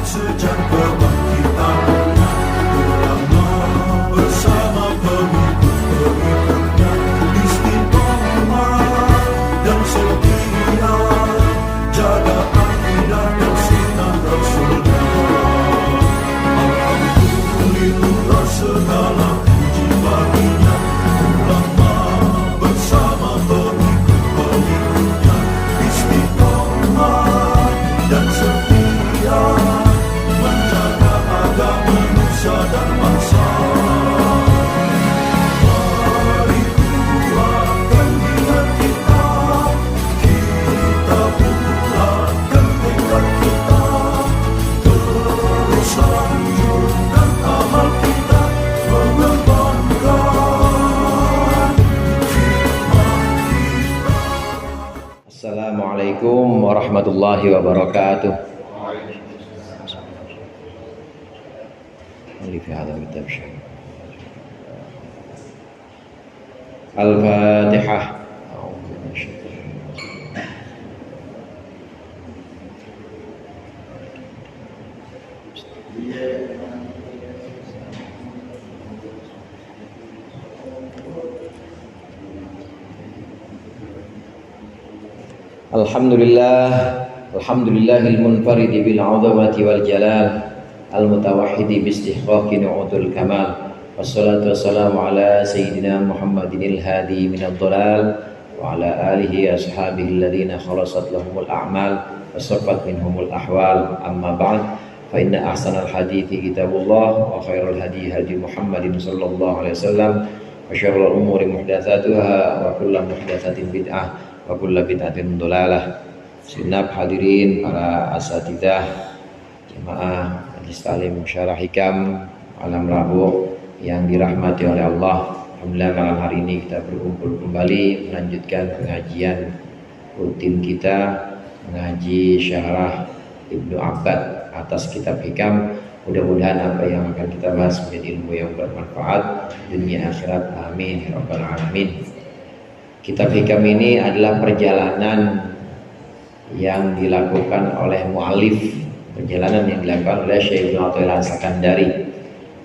sejak kebangkitan ulama bersama pengikut-pengikutnya istiqomah dan setia jaga akidah dan sunnah Rasulullah. Alhamdulillah segala puji baginya ulama bersama pengikut-pengikutnya istiqomah dan setia menjaga agama nusa dan bangsa. Mari kuatkan niat kita, kita bulatkan tekad kita, terus lanjutkan amal kita, mengembangkan hikmah kita. Assalamualaikum warahmatullahi wabarakatuh. في هذا الكتاب شيء. الفاتحة. Alhamdulillahil munfaridi bil 'azamati wal jalal al-mutawahhidi bi istihqaqi nu'utul kamal. Wassalatu wassalamu ala sayyidina Muhammadinil hadi minad dhalal wa ala alihi ashabihi alladhina khalasat lahumul a'mal wa saffat minhumul ahwal. Amma ba'd, fa inna ahsanal hadithi kitabullah wa khairul hadi hadi Muhammadin sallallahu alaihi wasallam wa syarrul umuri muhdatsatuha wa kullu muhdatsatin bid'ah wa kullu bid'atin dhalalah. Segenap hadirin para asatidzah jemaah Majelis Ta'lim Syarah Hikam Malam Rabu yang dirahmati oleh Allah. Alhamdulillah malam hari ini kita berkumpul kembali melanjutkan pengajian rutin kita mengaji syarah Ibnu Abbad atas kitab Hikam. Mudah-mudahan apa yang akan kita bahas menjadi ilmu yang bermanfaat dunia akhirat, amin ya rabbal alamin. Kitab Hikam ini adalah perjalanan yang dilakukan oleh mu'alif, perjalanan yang dilakukan oleh Syekh Ibnu Athaillah As-Sakandari.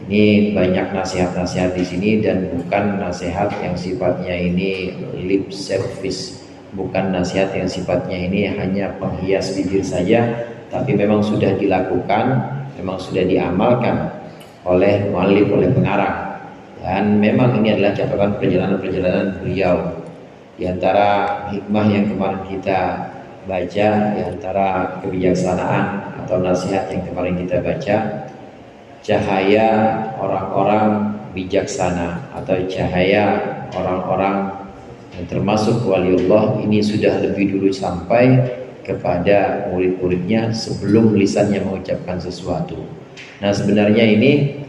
Ini banyak nasihat-nasihat di sini dan bukan nasihat yang sifatnya ini lip service, bukan nasihat yang sifatnya ini hanya penghias bibir saja, tapi memang sudah dilakukan, memang sudah diamalkan oleh mu'alif, oleh pengarang. Dan memang ini adalah catatan perjalanan-perjalanan beliau. Di antara hikmah yang kemarin kita baca, di antara kebijaksanaan atau nasihat yang kemarin kita baca, cahaya orang-orang bijaksana atau cahaya orang-orang yang termasuk waliullah ini sudah lebih dulu sampai kepada murid-muridnya sebelum lisannya mengucapkan sesuatu. Nah, sebenarnya ini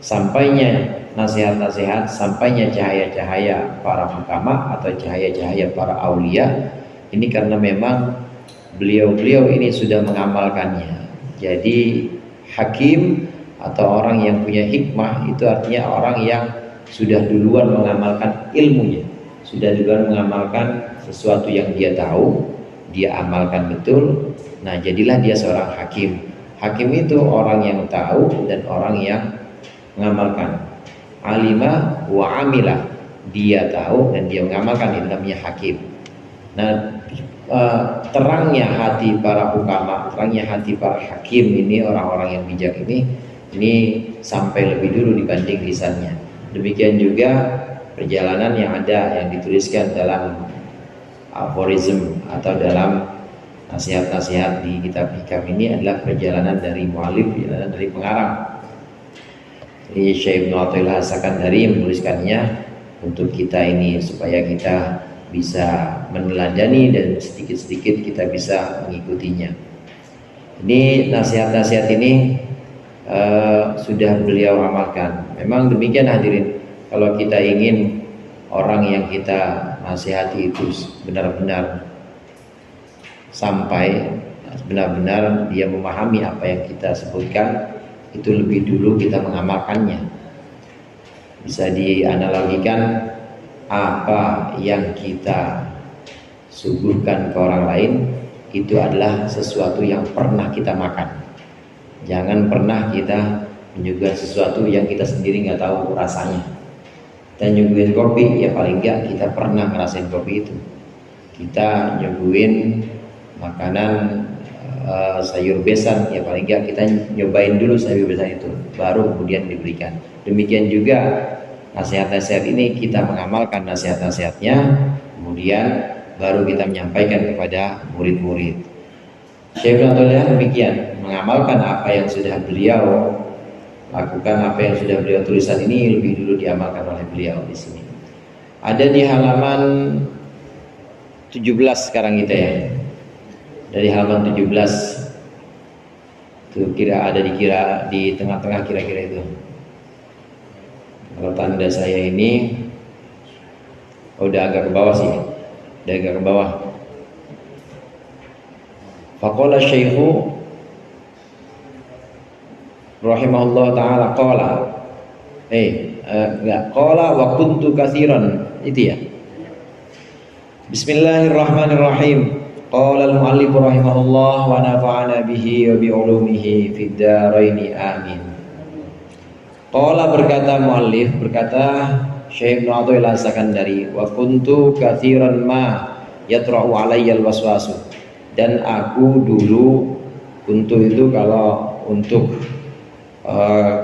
sampainya nasihat-nasihat, sampainya cahaya-cahaya para hukama atau cahaya-cahaya para aulia ini karena memang beliau-beliau ini sudah mengamalkannya. Jadi hakim atau orang yang punya hikmah itu artinya orang yang sudah duluan mengamalkan ilmunya, sudah duluan mengamalkan sesuatu yang dia tahu, dia amalkan betul. Nah, jadilah dia seorang hakim. Hakim itu orang yang tahu dan orang yang mengamalkan. Alima wa amila, dia tahu dan dia mengamalkan, itu namanya hakim. Nah, terangnya hati para hukama, terangnya hati para hakim ini, orang-orang yang bijak ini sampai lebih dulu dibanding lisannya. Demikian juga perjalanan yang ada yang dituliskan dalam aforism atau dalam nasihat-nasihat di kitab Hikam ini adalah perjalanan dari mu'alif, perjalanan dari pengarang. Jadi Syekh Ibnu Athaillah As-Sakandari menuliskannya untuk kita ini supaya kita bisa meneladani dan sedikit-sedikit kita bisa mengikutinya. Ini nasihat-nasihat ini sudah beliau amalkan. Memang demikian hadirin, kalau kita ingin orang yang kita nasihati itu benar-benar sampai, benar-benar dia memahami apa yang kita sebutkan, itu lebih dulu kita mengamalkannya. Bisa dianalogikan, apa yang kita suguhkan ke orang lain itu adalah sesuatu yang pernah kita makan. Jangan pernah kita menyuguhkan sesuatu yang kita sendiri nggak tahu rasanya. Kita nyuguhin kopi, ya paling nggak kita pernah ngerasain kopi itu. Kita nyuguhin makanan sayur besan, ya paling nggak kita nyobain dulu sayur besan itu, baru kemudian diberikan. Demikian juga nasihat-nasihat ini kita mengamalkan nasihat-nasihatnya, kemudian baru kita menyampaikan kepada murid-murid. Syekh Ibnu Athaillah demikian mengamalkan apa yang sudah beliau lakukan, apa yang sudah beliau tulisan ini lebih dulu diamalkan oleh beliau di sini. Ada di halaman 17 sekarang kita ya. Dari halaman 17 itu kira ada di tengah-tengah kira-kira itu. Kalau tanda saya ini udah agak ke bawah sih. Udah agak ke bawah. Faqala Syekhu rahimahullah taala qala qala wa kuntu katsiran, itu ya. Bismillahirrahmanirrahim. Qala al-muallif rahimahullah wa nafa'ana bihi wa bi ulumihi fid dharain amin. Qala berkata muallif, berkata Syekh Ibnu Athaillah As-Sakandari, wa kuntu katsiran ma yatra'u alayya al-waswasu. Dan aku dulu, kuntu itu kalau untuk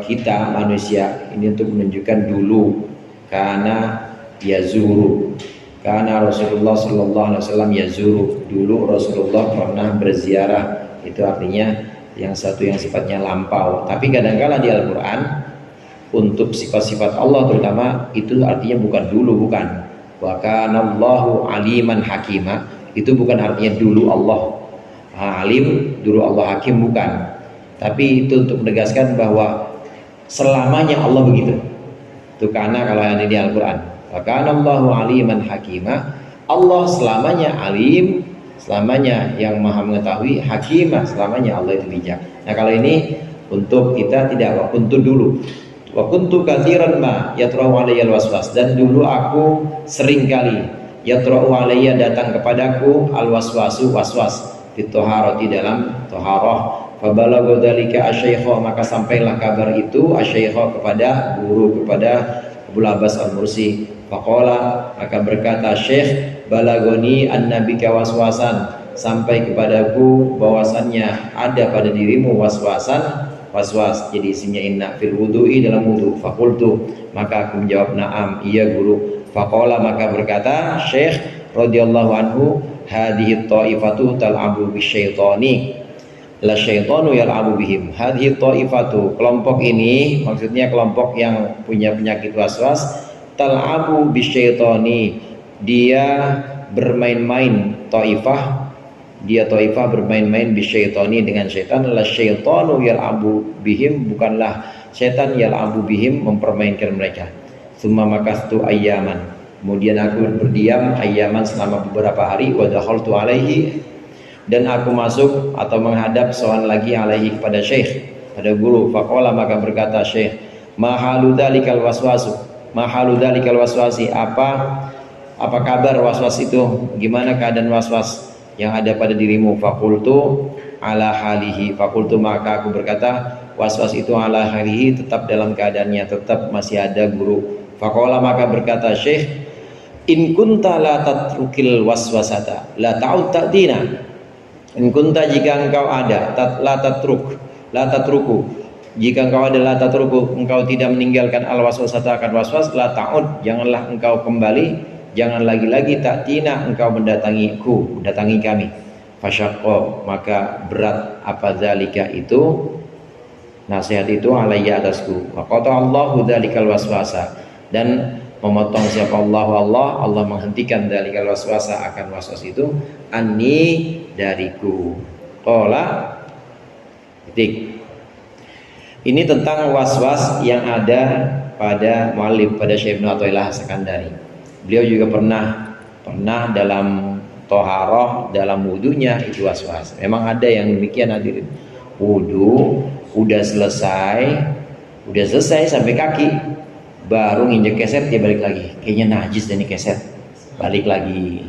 kita manusia, ini untuk menunjukkan dulu, karena yazuru, karena Rasulullah Sallallahu Alaihi Wasallam yazuru, dulu Rasulullah pernah berziarah. Itu artinya yang satu yang sifatnya lampau. Tapi kadang-kala di Al-Quran untuk sifat-sifat Allah terutama itu artinya bukan dulu, bukan. Wa kana Allahu aliman hakima, itu bukan artinya dulu Allah alim, dulu Allah hakim, bukan. Tapi itu untuk menegaskan bahwa selamanya Allah begitu. Itu karena kalau yang di Al-Quran, wa kana Allahu aliman hakima, Allah selamanya alim, selamanya yang maha mengetahui, hakimah, selamanya Allah itu bijak. Nah kalau ini untuk kita tidak, wa kuntu dulu, wa kuntu katsiran ma yatra'u alayya al-waswas, dan dulu aku sering kali yatra'u alayya datang kepadaku al-waswasu, waswas fitoharati, dalam toharoh. Fabalagha dzalika asy-syaikha, maka sampailah kabar itu asy-syaikha kepada guru, kepada Abu Abbas Al-Mursi. Faqala, maka berkata Syekh, balagoni annabika waswasan, sampai kepadaku bahwasannya ada pada dirimu waswasan, waswas. Jadi isimnya inna fil wudu'i, dalam wudu. Faqultu, maka aku menjawab na'am, iya guru. Faqala, maka berkata Syekh radhiyallahu anhu, hadhihi ta'ifatu tal'abu bisyaitani la syaitanu yal'abu bihim. Hadhihi ta'ifatu, kelompok ini maksudnya kelompok yang punya penyakit waswas, tal'abu bisyaitani, dia bermain-main, ta'ifah, dia ta'ifah bermain-main bisyaitani, dengan syaitan. La syaitanu yal'abu bihim, bukanlah syaitan yal'abu bihim mempermainkan mereka. Tsumma makastu ayyaman, kemudian aku berdiam ayyaman selama beberapa hari. Wa dakhaltu alaihi, dan aku masuk atau menghadap soal lagi alaihi, kepada syekh, pada guru. Faqala, maka berkata syekh, mahalu dzalikal waswasu, mahalu dzalikal waswasi, apa kabar waswas itu, gimana keadaan waswas yang ada pada dirimu. Faqultu ala halihi, faqultu, maka aku berkata waswas itu ala halihi, tetap dalam keadaannya, tetap masih ada guru. Faqala, maka berkata syekh, in kunta la tatrukil waswasata la ta'ud ta'dina. In kunta, jika engkau ada, la tatruku, jika engkau ada, la tatruku, engkau tidak meninggalkan al waswasata, akan waswas, la ta'ud, janganlah engkau kembali, jangan lagi-lagi, ta'tina, engkau mendatangi kami. Fasyaqqa, maka berat apa zalika itu, nasihat itu, alayya atasku. Wa qata Allahu dzalikal waswasa, dan memotong siapa Allah menghentikan dzalikal waswasa, akan waswas itu, anni, dariku. Qala, titik. Ini tentang waswas yang ada pada muallif, pada Syekh Ibnu Athaillah As-Sakandari. Beliau juga pernah dalam toharoh, dalam wudunya itu waswas. Memang ada yang demikian, hadirin. Wudu udah selesai sampai kaki, baru nginjek keset, dia balik lagi, kayaknya najis dan ini keset, balik lagi.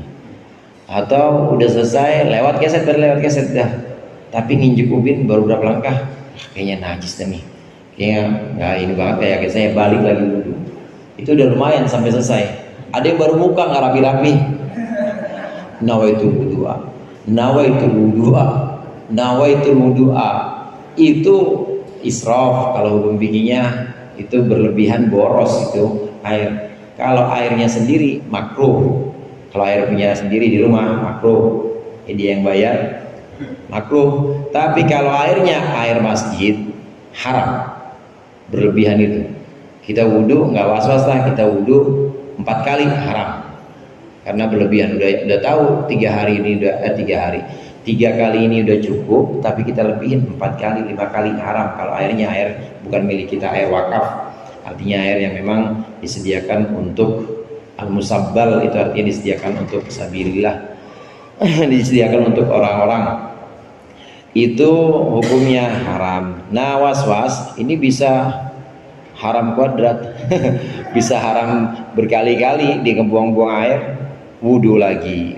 Atau udah selesai lewat keset dah, tapi nginjek ubin baru berapa langkah, kayaknya najis nih, kayaknya nggak ini banget, kayak saya balik lagi wudhu. Itu udah lumayan sampai selesai. Ada yang baru muka nggak rapi-rapi, nawaitul wudu'a, nawaitul wudu'a, nawaitul wudu'a. Itu israf. Kalau hukum fikihnya itu berlebihan, boros itu air. Kalau airnya sendiri makruh. Kalau air punya sendiri di rumah makruh, dia yang bayar, makruh. Tapi kalau airnya air masjid, haram. Berlebihan itu. Kita wudhu nggak was-was lah, kita wudhu 4 kali haram. Karena berlebihan. Udah tahu 3 hari ini udah 3 kali ini udah cukup, tapi kita lebihin 4 kali, 5 kali haram. Kalau airnya air bukan milik kita, air wakaf, artinya air yang memang disediakan untuk al-musabbal, itu artinya disediakan untuk sabilillah, disediakan untuk orang-orang, itu hukumnya haram. Nah, was-was ini bisa haram kuadrat, bisa haram berkali-kali, dia ngebuang-buang air, wudhu lagi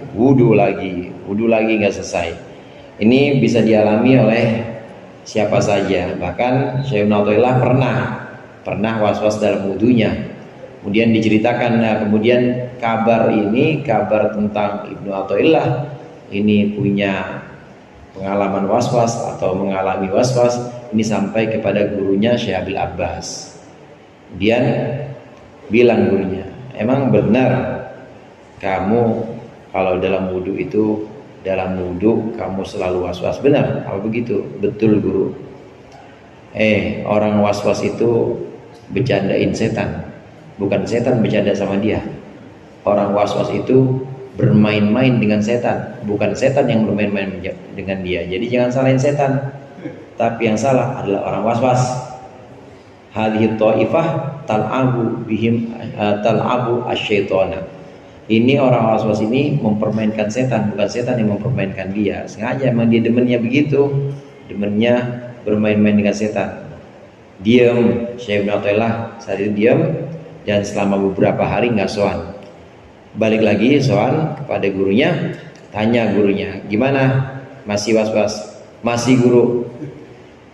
nggak selesai. Ini bisa dialami oleh siapa saja. Bahkan Syekh Ibnu Athaillah pernah was-was dalam wudhunya. Kemudian diceritakan, kemudian kabar tentang Ibnu Athaillah ini punya pengalaman was-was atau mengalami was-was ini sampai kepada gurunya Syekh Abil Abbas. Kemudian bilang gurunya, emang benar kamu kalau dalam wudhu kamu selalu was-was? Benar? Apa begitu? Betul guru. Orang was-was itu bercandain setan, bukan setan bercanda sama dia. Orang was-was itu bermain-main dengan setan, bukan setan yang bermain-main dengan dia. Jadi jangan salahin setan, tapi yang salah adalah orang was-was. Hadhihi ta'ifah tal'abu bihim tal'abu asyaitona. Ini orang was-was ini mempermainkan setan, bukan setan yang mempermainkan dia. Sengaja emang dia demennya begitu, demennya bermain-main dengan setan. Diam, Syekh Ibnu Athaillah saat itu diam, dan selama beberapa hari nggak sowan. Balik lagi sowan kepada gurunya, tanya gurunya, gimana? Masih was-was? Masih guru.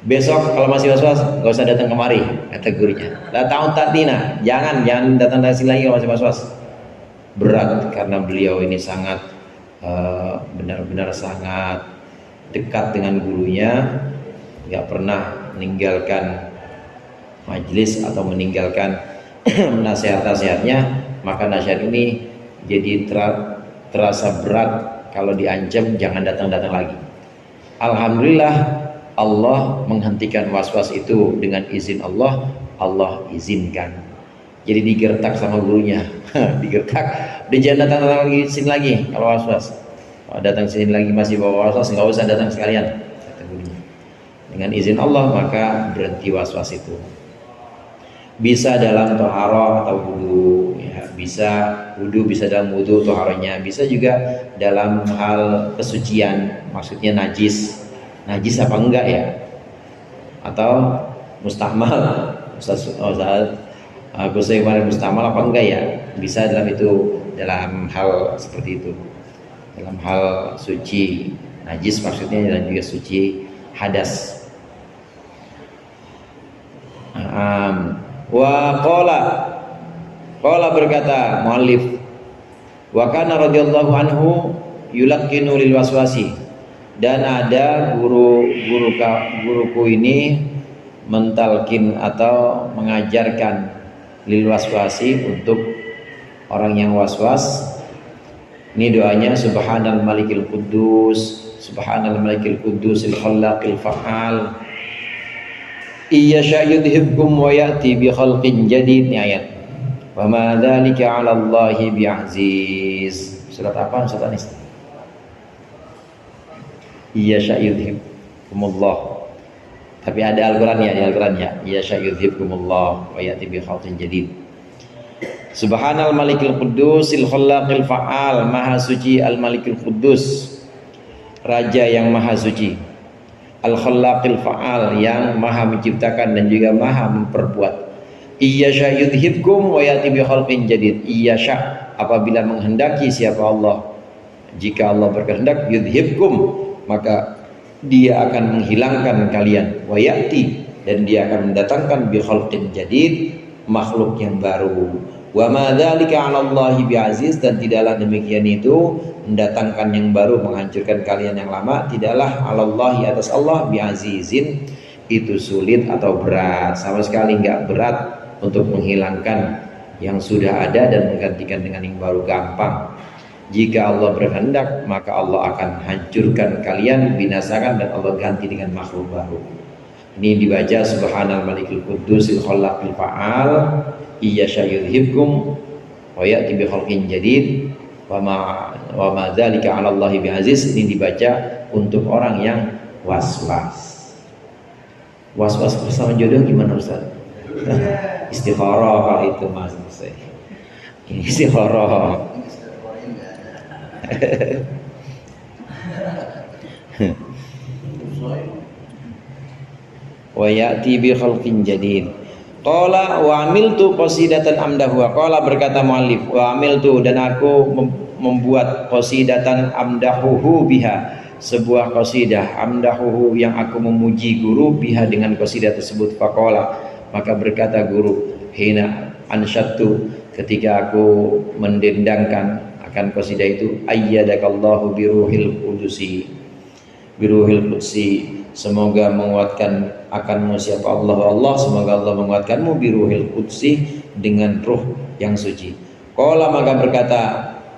Besok kalau masih was-was nggak usah datang kemari, kata gurunya. Lah tahun tatina, jangan datang lagi kalau masih was-was. Berat karena beliau ini sangat benar-benar sangat dekat dengan gurunya, nggak pernah meninggalkan majelis atau meninggalkan nasihat-nasihatnya. Maka nasihat ini jadi terasa berat. Kalau diancam jangan datang-datang lagi. Alhamdulillah Allah menghentikan was-was itu dengan izin Allah. Allah izinkan. Jadi digertak sama gurunya, digertak. Dia jangan datang lagi sini lagi kalau was-was. Kalau datang sini lagi masih bawa was-was, nggak usah datang sekalian, kata gurunya. Dengan izin Allah maka berhenti was-was itu. Bisa dalam toharoh atau wudhu, ya, bisa wudhu, bisa dalam wudhu toharohnya, bisa juga dalam hal kesucian, maksudnya najis apa enggak ya, atau mustahmal, Ustaz aku saya kemarin mustahmal apa enggak ya, bisa dalam hal seperti itu, dalam hal suci najis maksudnya, dan juga suci hadas. Wa qala berkata muallif, wa kana radhiyallahu anhu yulaqqinu lil waswasi, dan ada guruku ini mentalkin atau mengajarkan lil waswasi untuk orang yang waswas. Ini doanya, subhanal malikil quddus, subhanal malikil quddusil khallaqil fa'al, iyasha yudhibkum wa ya'ti bi khalqin jadid. Ini ayat. Wa ma dzalika 'ala Allahi bi'aziz. Surat apa Ustaz Anis? Iyasha yudhibkumullah. Tapi ada Al-Qur'annya, di Al-Qur'annya. Iyasha yudhibkumullah wa ya'ti bi khalqin jadid. Subhanal malikil quddusil khallaqil fa'al, maha suci al-malikil quddus, raja yang maha suci, al-khallaqil fa'al, yang maha menciptakan dan juga maha memperbuat. Iyasha yudhibkum wa ya'ti bi khalqin jadid. Iyasha, apabila menghendaki siapa Allah, jika Allah berkehendak, yudhibkum, maka dia akan menghilangkan kalian, wa ya'ti, dan dia akan mendatangkan bi khalqin jadid, makhluk yang baru. Wa ma dzalika 'ala Allahi bi'aziz, dan tidaklah demikian itu mendatangkan yang baru, menghancurkan kalian yang lama, tidaklah 'ala Allahi, atas Allah, bi'azizin, itu sulit atau berat. Sama sekali enggak berat untuk menghilangkan yang sudah ada dan menggantikan dengan yang baru, gampang. Jika Allah berkehendak, maka Allah akan hancurkan kalian, binasakan, dan Allah ganti dengan makhluk baru. Ini dibaca subhanal malikul qudusil khallaqil fa'al iyyasha yudhibkum wa ya'ti bi khalqin jadid wa ma dzalika 'ala Allahi bi'aziz. Ini dibaca untuk orang yang was-was. Was-was bersama jodoh gimana Ustaz? Istikharah itu Mas. Ini istikharah. Wa ya'ti bi khalqin jadid. Qala wa amiltu qasidatan amdahu. Qala, berkata muallif, wa amiltu, dan aku membuat qasidatan amdahuhu biha, sebuah qasidah amdahuhu yang aku memuji guru biha dengan qasidah tersebut. Faqala, maka berkata guru, hina ansyattu, ketika aku mendendangkan akan qasidah itu, ayyadakallahu biruhil qudusi, biruhil qudsi, semoga menguatkan akanmu siapa Allah, semoga Allah menguatkanmu biruhil qudsi, dengan ruh yang suci. Qala, maka berkata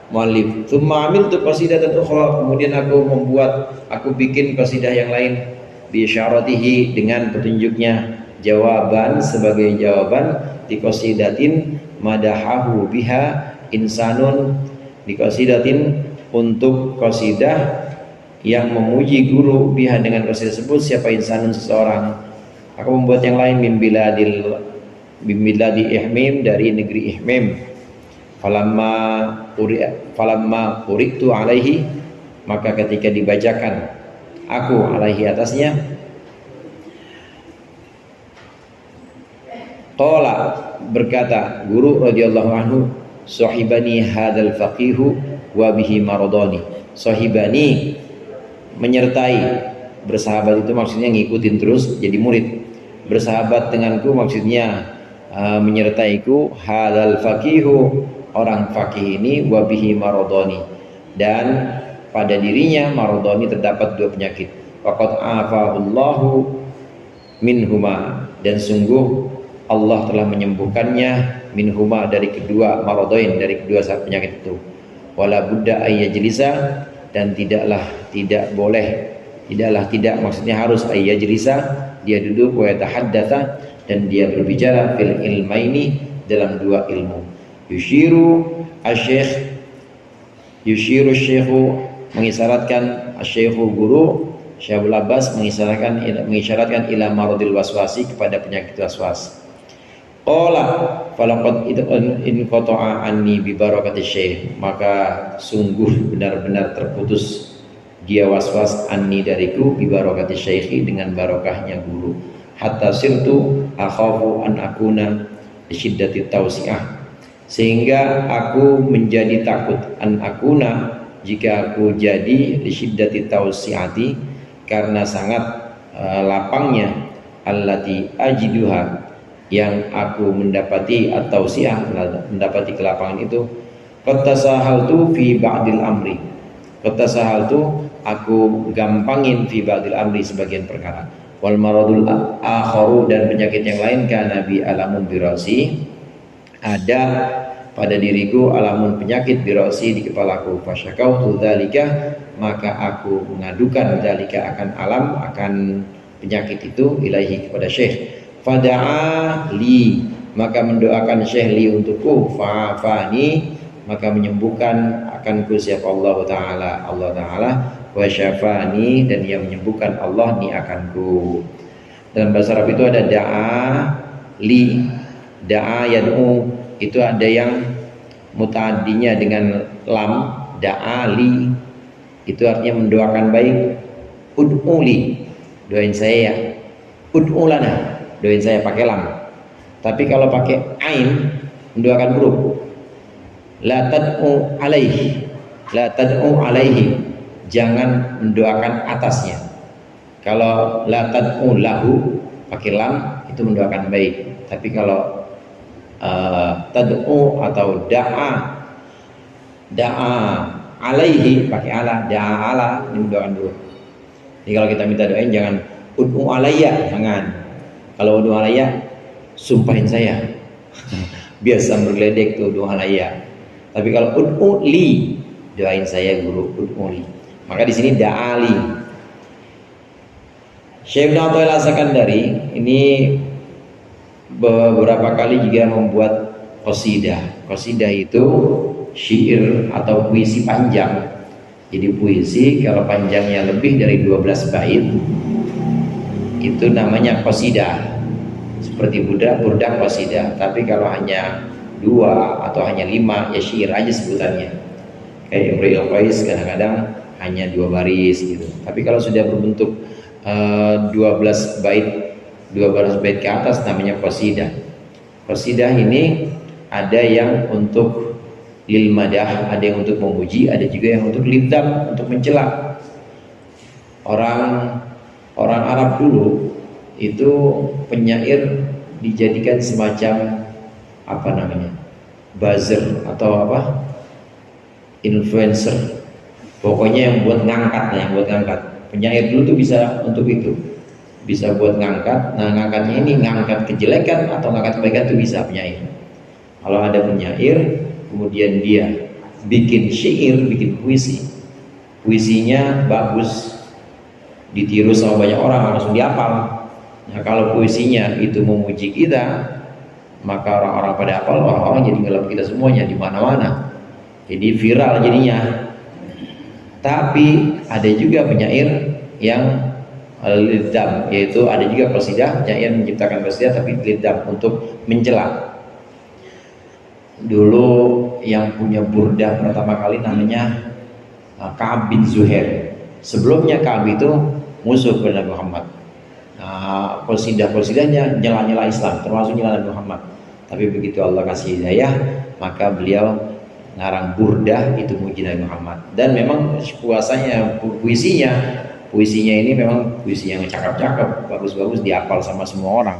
muallif, tsumma amiltu qasidatan ukhra, kemudian aku bikin qasidah yang lain, bi isyaratihi, dengan petunjuknya, jawaban, sebagai jawaban, di qasidatin madahahu biha insanun, di qasidatin, untuk qasidah yang memuji guru, biha, dengan qasidah tersebut, siapa insanun, seseorang. Aku membuat yang lain, min biladi ihmim, dari negeri ihmim. Falamma quri'tu alaihi, maka ketika dibacakan aku alaihi, atasnya, qala, berkata guru radhiyallahu anhu, sahibani hadzal faqihu wa bihi maradani. Sahibani, menyertai, bersahabat itu maksudnya ngikutin terus jadi murid. Bersahabat denganku maksudnya menyertaiku, hadzal faqihu, orang faqih ini, wa bihi maradani, dan pada dirinya maradani, terdapat dua penyakit. Faqad afahullahu minhuma, dan sungguh Allah telah menyembuhkannya, minhuma, dari kedua maradain, dari kedua penyakit itu. Wala budda ayyajlisa, dan tidak maksudnya harus ayyajlisa, dia duduk, wa yatahaddatsa, dan dia berbicara, fil ilmaini, dalam dua ilmu. Yushiru syekhu, mengisyaratkan, asyekhu, guru Syaikhul Abbas, mengisyaratkan ila maradil waswasi, kepada penyakit waswas. Qala falaqad inqata'a anni bi barakati syekh, maka sungguh benar-benar terputus dia waswas, anni, dariku, bi barakati syekhi, dengan barokahnya guru. Hatta sirtu akhafu an akuna bi syiddati tausiah, sehingga aku menjadi takut, an akuna, jika aku jadi, li syiddati tausiati, karena sangat lapangnya, allati ajiduha, yang aku mendapati, atau siah, mendapati kelapangan itu. Qatasahaltu fi ba'dil amri, qatasahaltu, aku gampangin, fi ba'dil amri, sebagian perkara. Wal maradul akharu, dan penyakit yang lain, kana bi alamun birasi, ada pada diriku, alamun, penyakit, birasi, di kepalaku. Fasyakautu dzalika, maka aku mengadukan dzalika, akan alam, akan penyakit itu, ilaihi, kepada syekh. Fada'a li, maka mendoakan syekh li, untukku. Fa'afani, maka menyembuhkan akanku siapa Allah Ta'ala. Wa syafani, dan yang menyembuhkan Allah ni akanku. Dalam bahasa Arab itu ada da'a li, da'a yad'u, itu ada yang muta'addinya dengan lam, da'a li, itu artinya mendoakan baik. Ud'u li, doain saya ya. Ud'u lana, doain saya, pakai lam. Tapi kalau pakai ain, mendoakan buruk. La tad'u alaihi, la tad'u alaihi, jangan mendoakan atasnya. Kalau la tad'u lahu pakai lam itu mendoakan baik. Tapi kalau tad'u atau da'a alaihi pakai ala, da'a ala ini mendoakan dulu. Jadi kalau kita minta doain jangan ud'u alayya, jangan. Kalau ud'u alayya sumpahin saya. Biasa bergeledek tuh ud'u alayya. Tapi kalau ud'u li, doain saya guru, ud'u li. Maka di sini da'ali. Syekh Ibnu Athaillah As-Sakandari ini beberapa kali juga membuat qasidah. Qasidah itu syair atau puisi panjang. Jadi puisi kalau panjangnya lebih dari 12 bait itu namanya qasidah. Seperti burdah qasidah. Tapi kalau hanya 2 atau hanya 5 ya syair aja sebutannya. Kayak Imrul Qais kadang-kadang hanya 2 baris gitu. Tapi kalau sudah berbentuk 12 bait ke atas namanya qasidah. Qasidah ini ada yang untuk lil madah, ada yang untuk memuji, ada juga yang untuk lidzam, untuk mencela. Orang Arab dulu itu penyair dijadikan semacam apa namanya? Buzzer atau apa? Influencer. Pokoknya yang buat ngangkat. Penyair dulu tuh bisa untuk itu, bisa buat ngangkat. Nah ngangkatnya ini ngangkat kejelekan atau ngangkat kebaikan tuh bisa penyair. Kalau ada penyair kemudian dia bikin syair, bikin puisinya bagus, ditiru sama banyak orang langsung dihafal. Nah kalau puisinya itu memuji kita, maka orang-orang pada hafal, orang-orang jadi ngelap kita semuanya di mana-mana, jadi viral jadinya. Tapi ada juga penyair yang lidzam, yaitu ada juga qasidah, penyair menciptakan qasidah tapi lidzam untuk mencela. Dulu yang punya burdah pertama kali namanya Ka'ab bin Zuhair. Sebelumnya Ka'ab itu musuh kepada Muhammad. Nah, qasidah-qasidahnya nyela-nyela Islam, termasuk nyela Nabi Muhammad. Tapi begitu Allah kasih hidayah, maka beliau ngarang burdah itu muji Nabi Muhammad. Dan memang puisinya ini memang puisi yang cakep-cakep, bagus-bagus, dihafal sama semua orang.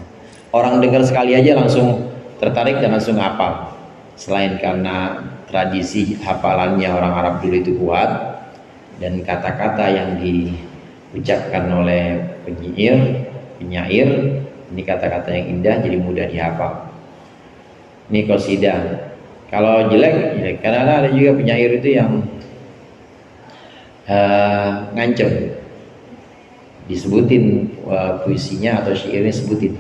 Orang dengar sekali aja langsung tertarik dan langsung hafal. Selain karena tradisi hafalannya orang Arab dulu itu kuat, dan kata-kata yang diucapkan oleh penyair ini kata-kata yang indah, jadi mudah dihafal. Ini qasidah. Kalau jelek, karena ada juga penyair itu yang ngancem, disebutin puisinya atau syairnya, sebutin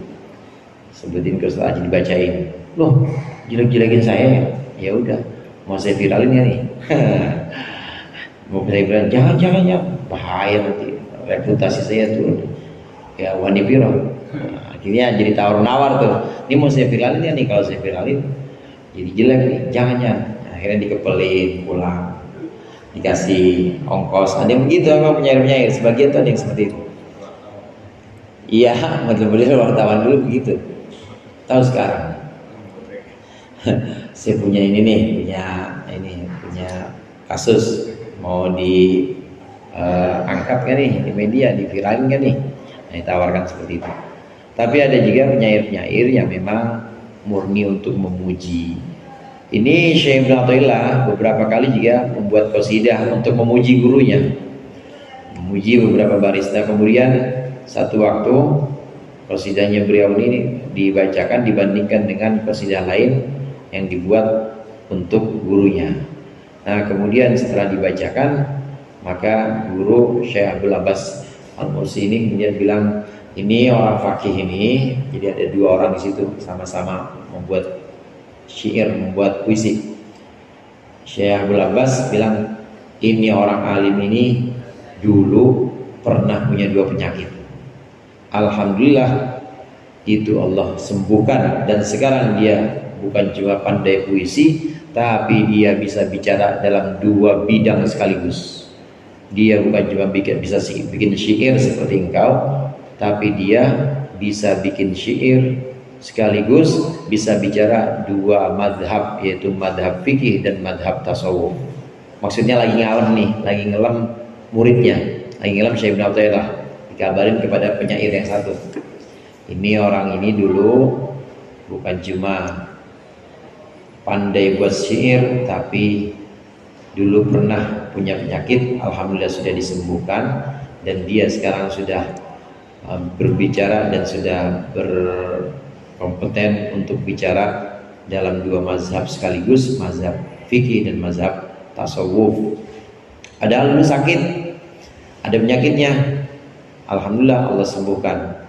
ke setelah dibacain. Loh, jelek-jelekin saya, ya udah, mau saya viralin ya nih. Mau saya viralin, jangan ya, bahaya nanti reputasi saya turun. Ya wani piro. Akhirnya jadi tawar-nawar tuh. Ini mau saya viralin ya nih, kalau saya viralin jadi jelek nih, jangan. Akhirnya dikepelin pulang, dikasih ongkos. Ada yang begitu sama penyair-penyair, sebagian tuh ada yang seperti itu. Iya, betul-betul wartawan dulu begitu. Tahu sekarang saya punya ini nih, punya kasus mau diangkat kan nih di media, diviralin kan nih. Nah, ditawarkan seperti itu. Tapi ada juga penyair-penyair yang memang murni untuk memuji. Ini Syekh Ibnu Athaillah beberapa kali juga membuat qasidah untuk memuji gurunya, memuji beberapa baris. Nah, kemudian satu waktu qasidahnya beliau ini dibacakan dibandingkan dengan qasidah lain yang dibuat untuk gurunya. Nah, kemudian setelah dibacakan, maka guru Syekh Abdul Abbas Al-Mursi ini kemudian bilang, ini orang fakih ini, jadi ada 2 orang di situ sama-sama membuat syair, membuat puisi. Syekh Abdul Abbas bilang, ini orang alim ini dulu pernah punya 2 penyakit. Alhamdulillah itu Allah sembuhkan, dan sekarang dia bukan cuma pandai puisi, tapi dia bisa bicara dalam 2 bidang sekaligus. Dia bukan cuma bisa bikin syair seperti engkau, tapi dia bisa bikin syair sekaligus bisa bicara 2 madhab, yaitu madhab fikih dan madhab tasawuf. Maksudnya lagi ngalem nih, lagi ngelem muridnya, lagi ngelem Syekh Ibnu Athaillah, dikabarin kepada penyair yang satu. Ini orang ini dulu bukan cuma pandai buat syair, tapi dulu pernah punya penyakit, alhamdulillah sudah disembuhkan, dan dia sekarang sudah berbicara dan sudah berkompeten untuk bicara dalam dua mazhab sekaligus, mazhab fikih dan mazhab tasawuf. Padahal dulu sakit, ada penyakitnya, alhamdulillah Allah sembuhkan,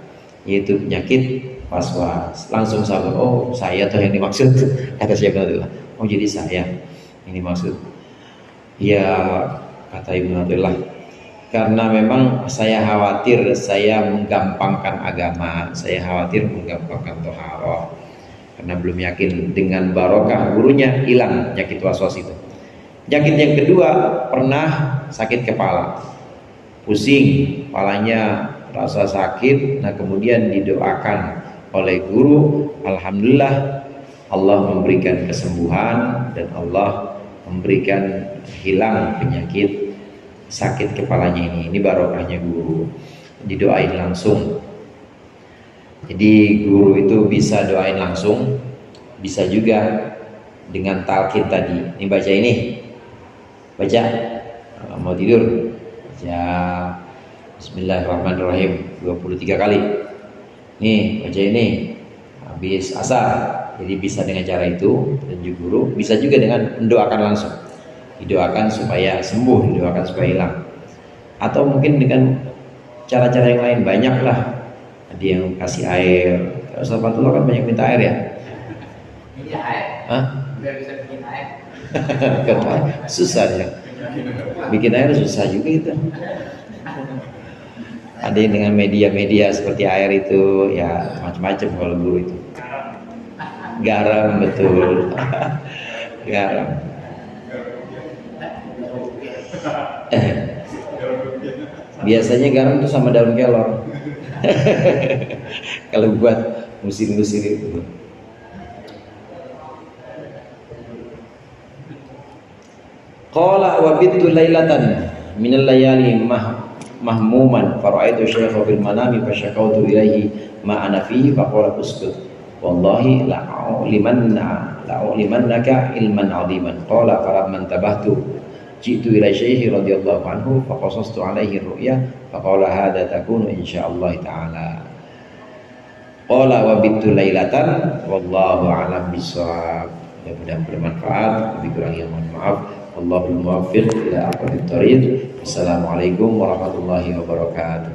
yaitu penyakit was-was. Langsung sahabat, oh saya tuh yang dimaksud, kata Syekh Ibnu Athaillah. Oh jadi saya ini maksud. Ya, kata Ibnu Athaillah, karena memang saya khawatir saya menggampangkan agama, saya khawatir menggampangkan toharoh, karena belum yakin dengan barokah gurunya hilang penyakit was-was itu. Penyakit yang kedua, pernah sakit kepala, pusing, kepalanya rasa sakit. Nah kemudian didoakan oleh guru, alhamdulillah Allah memberikan kesembuhan dan Allah memberikan hilang penyakit sakit kepalanya ini. Ini barokahnya guru, didoain langsung. Jadi guru itu bisa doain langsung, bisa juga dengan talqin tadi. Ini baca ini, baca, mau tidur baca Bismillahirrahmanirrahim 23 kali. Nih baca ini habis asar. Jadi bisa dengan cara itu, dan juga guru bisa juga dengan mendoakan langsung, didoakan supaya sembuh, didoakan supaya hilang, atau mungkin dengan cara-cara yang lain, banyak lah. Ada yang kasih air. Ustaz Fatullah kan banyak minta air ya. Ini air. Hah? Biar bisa bikin air. Susah ya. Bikin air susah juga itu. Ada yang dengan media-media seperti air itu, ya macam-macam kalau guru itu. Garam, betul. Garam. Biasanya garam itu sama daun kelor. Kalau buat musir-musir itu. Qala wa bittu lailatan minal layali mahmuman fara'aitu syaikha fil manami fasyakautu ilaihi ma ana fihi faqala uskut wallahi la'ulimannaka ilman 'aziman. Qala falamman tabahtu jitu ila syaihi radhiyallahu anhu faqasastu alaihi ru'ya faqala hadza takunu insyaallah taala. Qala wa bittu lailatan wallahu a'lam bissawab. Mudah-mudahan bermanfaat, lebih kurangnya mohon maaf. Allahul muwaffiq ila aqwamit thoriq. Assalamualaikum warahmatullahi wabarakatuh.